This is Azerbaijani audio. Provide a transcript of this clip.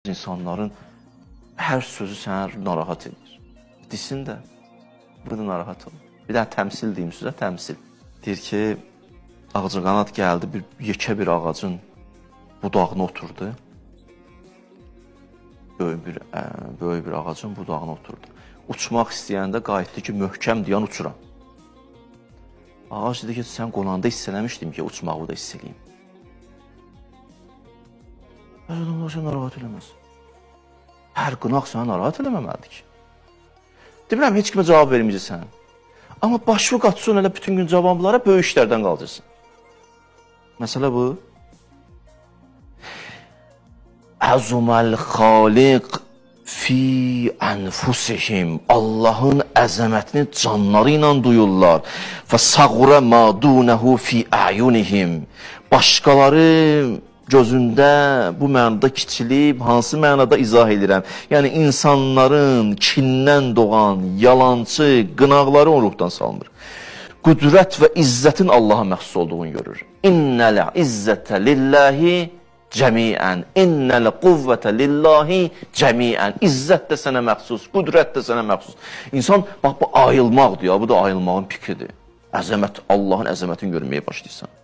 İnsanların hər sözü səni narahat edir. Desin də, burada narahat olun. Bir daha təmsil deyim sizə, təmsil. Deyir ki, ağcaqanad gəldi, yekə bir ağacın budağına oturdu. Böyük bir ağacın budağına oturdu. Uçmaq istəyəndə qayıtdı ki, möhkəm deyən uçuram. Ağac dedi ki, sən qonanda hiss eləmişdim ki, uçmağı da hiss eləyim. Adamlar sən narahat eləməz. Hər qınaq sənə narahat eləməməlidir ki. Demirəm, heç kimə cavab verməyəcəksən. Amma başı qaçsın elə bütün gün cavablara böyük işlərdən qalacaqsın. Məsələ bu. Əzuməl xaliq fi ənfusihim. Allahın əzəmətini canları ilə duyurlar. Və səğrə ma dunəhu fi əyunihim. Başqaları gözündə bu mənada kiçilib, hansı mənada izah edirəm? Yəni, insanların kindən doğan, yalancı, qınaqları o ruhdan salmır. Qüdrət və izzətin Allaha məxsus olduğunu görür. İnnəl izzətə lillahi cəmiən, innəl quvvətə lillahi cəmiən. İzzət də sənə məxsus, qüdrət də sənə məxsus. İnsan, bax, bu ayılmaqdır ya, bu da ayılmağın pikidir. Əzəmət, Allahın əzəmətini görməyə başlayırsan.